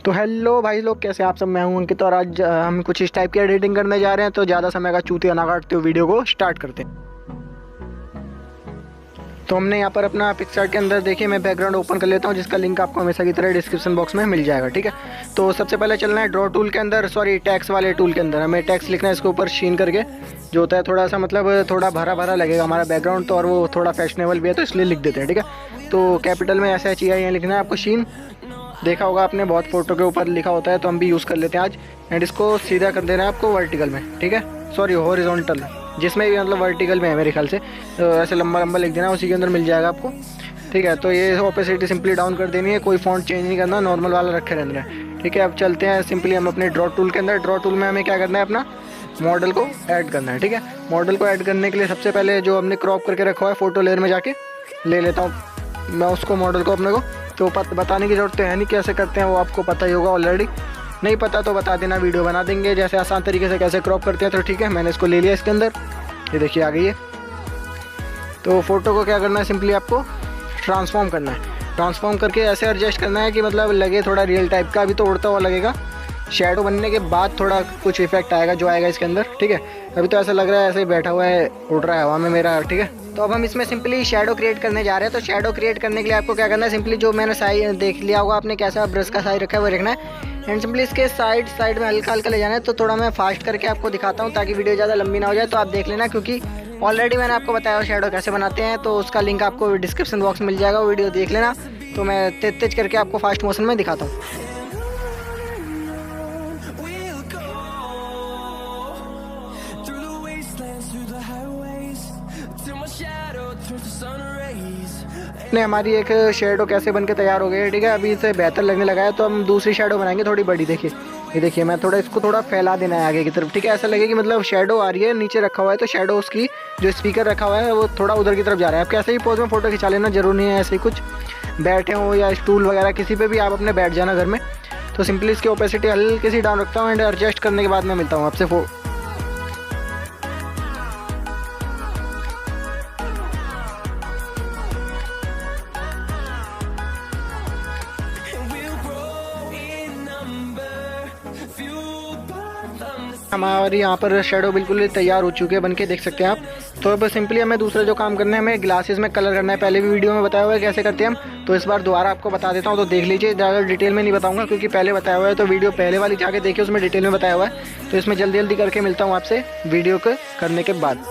तो हेलो भाई लोग, कैसे आप सब। मैं हूं अंकित और आज हम कुछ इस टाइप की एडिटिंग करने जा रहे हैं। तो ज़्यादा समय का चूतिया ना काटते हुए वीडियो को स्टार्ट करते हैं। तो हमने यहाँ पर अपना पिक्सार्ट के अंदर देखिए, मैं बैकग्राउंड ओपन कर लेता हूँ जिसका लिंक आपको हमेशा की तरह डिस्क्रिप्शन बॉक्स में मिल जाएगा। ठीक है, तो सबसे पहले चलना है ड्रॉ टूल के अंदर, सॉरी टैक्स वाले टूल के अंदर। हमें टैक्स लिखना है इसके ऊपर शीन करके, जो होता है थोड़ा सा मतलब थोड़ा भरा भरा लगेगा हमारा बैकग्राउंड, तो और वो थोड़ा फैशनेबल भी है तो इसलिए लिख देते हैं। ठीक है, तो कैपिटल में SHEIN लिखना है आपको, शीन। देखा होगा आपने बहुत फोटो के ऊपर लिखा होता है, तो हम भी यूज़ कर लेते हैं आज। एंड इसको सीधा कर देना है आपको वर्टिकल में, ठीक है, सॉरी हॉरिजॉन्टल, जिसमें भी मतलब वर्टिकल में है मेरे ख्याल से। तो ऐसे लंबा लंबा लिख देना, उसी के अंदर मिल जाएगा आपको। ठीक है, तो ये ओपेसिटी सिंपली डाउन कर देनी है, कोई फॉन्ट चेंज नहीं करना, नॉर्मल वाला रखे रहना है। ठीक है, अब चलते हैं सिंपली हम अपने ड्रॉ टूल के अंदर। ड्रॉ टूल में हमें क्या करना है, अपना मॉडल को ऐड करना है। ठीक है, मॉडल को ऐड करने के लिए सबसे पहले जो हमने क्रॉप करके रखा हुआ है फोटो लेयर में जाके ले लेता हूँ मैं उसको, मॉडल को अपने को। तो बताने की ज़रूरत तो है नहीं कैसे करते हैं, वो आपको पता ही होगा ऑलरेडी। नहीं पता तो बता देना, वीडियो बना देंगे जैसे आसान तरीके से कैसे क्रॉप करते हैं। तो ठीक है, मैंने इसको ले लिया इसके अंदर, ये देखिए आ गई है। तो फोटो को क्या करना है, सिंपली आपको ट्रांसफॉर्म करना है। ट्रांसफॉर्म करके ऐसे एडजस्ट करना है कि मतलब लगे थोड़ा रियल टाइप का। अभी तो उड़ता हुआ लगेगा, शेडो बनने के बाद थोड़ा कुछ इफेक्ट आएगा जो आएगा इसके अंदर। ठीक है, अभी तो ऐसा लग रहा है ऐसे ही बैठा हुआ है, उड़ रहा है हवा में मेरा। ठीक है, तो अब हम इसमें सिंपली शेडो क्रिएट करने जा रहे हैं। तो शेडो क्रिएट करने के लिए आपको क्या करना है, सिंपली जो मैंने साइज देख लिया होगा आपने कैसा ब्रश का साइज रखा है वो रखना है। एंड सिंपली इसके साइड में हल्का हल्का ले जाना है। तो थोड़ा मैं फास्ट करके आपको दिखाता हूँ ताकि वीडियो ज़्यादा लंबी ना हो जाए। तो आप देख लेना, क्योंकि ऑलरेडी मैंने आपको बताया शेडो कैसे बनाते हैं, तो उसका लिंक आपको डिस्क्रिप्शन बॉक्स में मिल जाएगा, वो वीडियो देख लेना। तो मैं तेज करके आपको फास्ट मोशन में दिखाता हूँ। ने हमारी एक शेडो कैसे बन के तैयार हो गई है। ठीक है, अभी इसे बेहतर लगने लगा है, तो हम दूसरी शेडो बनाएंगे थोड़ी बड़ी। देखिए ये देखिए, मैं थोड़ा इसको थोड़ा फैला देना है आगे की तरफ। ठीक है, ऐसा लगे कि मतलब शेडो आ रही है, नीचे रखा हुआ है तो शेडो उसकी जो स्पीकर रखा हुआ है वो थोड़ा उधर की तरफ जा रहा है। आप कैसे ही पोज में फोटो खिंचा लेना, जरूरी नहीं है ऐसे ही कुछ बैठे हो या स्टूल वगैरह किसी पे भी आप अपने बैठ जाना घर में। तो सिंपली इसकी ओपेसिटी हल्की सी डाउन रखता हूँ एंड एडजस्ट करने के बाद मैं मिलता हूँ आपसे। हमारी यहाँ पर शेडो बिल्कुल तैयार हो चुकी है, बन के देख सकते हैं आप। तो अब सिंपली हमें दूसरा जो काम करना है, हमें ग्लासेस में कलर करना है। पहले भी वीडियो में बताया हुआ है कैसे करते हैं हम, तो इस बार दोबारा आपको बता देता हूँ, तो देख लीजिए। ज़्यादा डिटेल में नहीं बताऊँगा क्योंकि पहले बताया हुआ है, तो वीडियो पहले वाली जाके देखिए, उसमें डिटेल में बताया हुआ है। तो इसमें जल्दी जल्दी करके मिलता हूँ आपसे वीडियो को करने के बाद।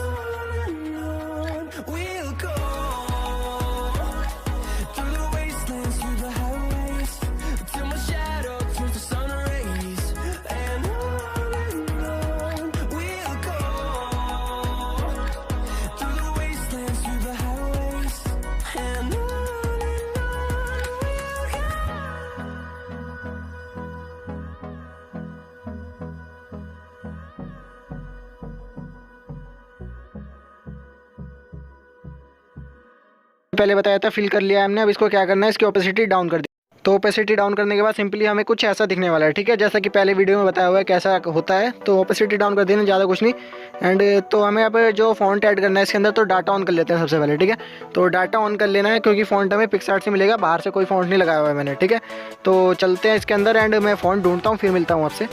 पहले बताया था फिल कर लिया हमने। अब इसको क्या करना है, इसकी ओपेसिटी डाउन कर दी। तो ओपेसिटी डाउन करने के बाद सिंपली हमें कुछ ऐसा दिखने वाला है। ठीक है, जैसा कि पहले वीडियो में बताया हुआ है कैसा होता है। तो ओपेसिटी डाउन कर देना, ज़्यादा कुछ नहीं। एंड तो हमें अब जो फॉन्ट ऐड करना है इसके अंदर, तो डाटा ऑन कर लेते हैं सबसे पहले। ठीक है, तो डाटा ऑन कर लेना है क्योंकि फॉन्ट हमें पिक्सार्ट से मिलेगा, बाहर से कोई फॉन्ट नहीं लगाया हुआ है मैंने। ठीक है, तो चलते हैं इसके अंदर एंड मैं फॉन्ट ढूंढता हूँ, फिर मिलता हूँ आपसे।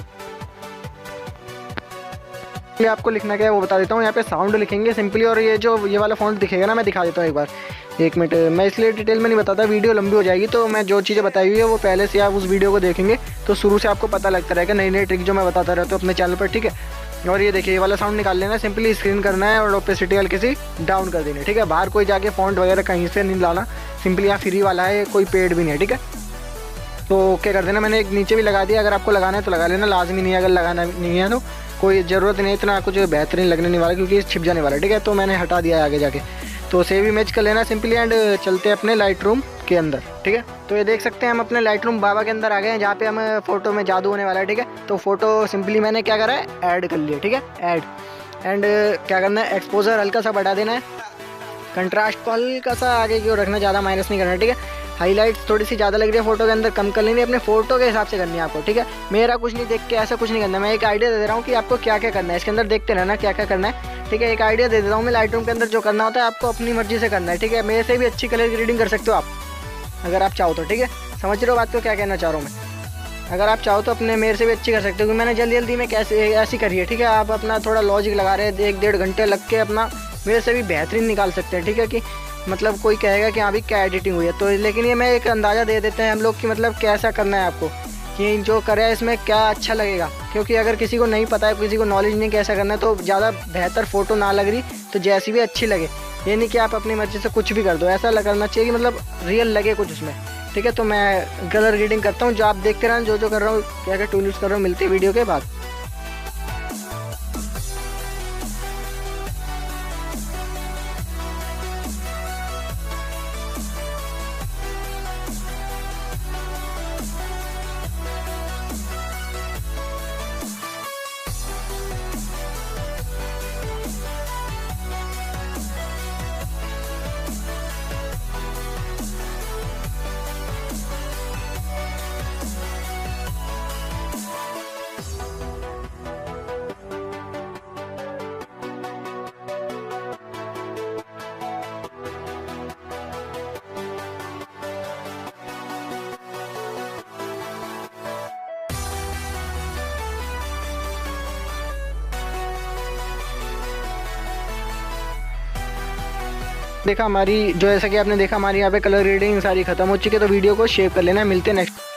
आपको लिखना क्या है वो बता देता हूँ। यहाँ पे साउंड लिखेंगे सिंपली, और ये वाला फॉन्ट दिखेगा ना, मैं दिखा देता हूँ एक बार, एक मिनट। मैं इसलिए डिटेल में नहीं बताता, वीडियो लंबी हो जाएगी। तो मैं जो चीज़ें बताई हुई है वो पहले से आप उस वीडियो को देखेंगे तो शुरू से आपको पता लगता रहेगा, नई नई ट्रिक जो मैं बताता रहता हूँ अपने चैनल पर। ठीक है, और ये देखिए, ये वाला साउंड निकाल लेना है, सिंपली स्क्रीन करना है और ओपेसिटी हल्की सी डाउन कर देनी है। ठीक है, बाहर कोई जाके फॉन्ट वगैरह कहीं से नहीं लाना, सिंपली यहाँ फ्री वाला है, कोई पेड भी नहीं है। ठीक है, तो क्या कर देना, मैंने एक नीचे भी लगा दिया, अगर आपको लगाना है तो लगा लेना, लाजमी नहीं है। अगर लगाना नहीं है तो कोई ज़रूरत नहीं, इतना कुछ बेहतरीन लगने नहीं वाला क्योंकि छिप जाने वाला। ठीक है, तो मैंने हटा दिया है आगे जाके। तो सेव इमेज कर लेना सिंपली एंड चलते हैं अपने लाइट रूम के अंदर। ठीक है, तो ये देख सकते हैं हम अपने लाइट रूम बाबा के अंदर आ गए हैं, जहाँ पे हम फोटो में जादू होने वाला है। ठीक है, तो फोटो सिंपली मैंने क्या करा है, ऐड कर लिया। ठीक है, ऐड एंड क्या करना है, एक्सपोजर हल्का सा बढ़ा देना है, कंट्रास्ट को हल्का सा आगे की ओर रखना, ज़्यादा माइनस नहीं करना। ठीक है, हाईलाइट्स थोड़ी सी ज़्यादा लग रही है फोटो के अंदर, कम कर लेनी है, अपने फोटो के हिसाब से करनी है आपको। ठीक है, मेरा कुछ नहीं देख के ऐसा कुछ नहीं करना, मैं एक आइडिया दे रहा हूँ कि आपको क्या क्या करना है, इसके अंदर देखते रहना क्या क्या करना है। ठीक है, एक आइडिया दे देता हूँ मैं, लाइट रूम के अंदर जो करना होता है आपको अपनी मर्जी से करना है। ठीक है, मेरे से भी अच्छी कलर ग्रेडिंग कर सकते हो आप अगर आप चाहो तो। ठीक है, समझ रहे हो बात को, क्या कहना चाह रहा हूँ मैं। अगर आप चाहो तो अपने मेरे से भी अच्छी कर सकते हो, क्योंकि मैंने जल्दी जल्दी में कैसे ऐसी करी है, ठीक है। आप अपना थोड़ा लॉजिक लगा रहे हैं, 1-1.5 घंटे लग के अपना मेरे से भी बेहतरीन निकाल सकते हैं, ठीक है। कि मतलब कोई कहेगा कि हाँ भी क्या एडिटिंग हुई है, तो लेकिन ये मैं एक अंदाज़ा दे देते हैं हम लोग कि मतलब कैसा करना है आपको, कि जो करे इसमें क्या अच्छा लगेगा। क्योंकि अगर किसी को नहीं पता है, किसी को नॉलेज नहीं कैसा करना है, तो ज़्यादा बेहतर फ़ोटो ना लग रही तो जैसी भी अच्छी लगे, ये नहीं कि आप अपनी मर्ज़ी से कुछ भी कर दो। ऐसा करना चाहिए कि मतलब रियल लगे कुछ उसमें, ठीक है। तो मैं कलर ग्रेडिंग करता हूँ, जो आप देखते रहना जो कर रहा हूँ, क्या क्या टूल यूज़ कर रहा हूँ। मिलती है वीडियो के बाद। देखा हमारी, जो जैसा कि आपने देखा हमारी यहाँ पे कलर ग्रेडिंग सारी खत्म हो चुकी है। तो वीडियो को शेयर कर लेना, मिलते हैं नेक्स्ट।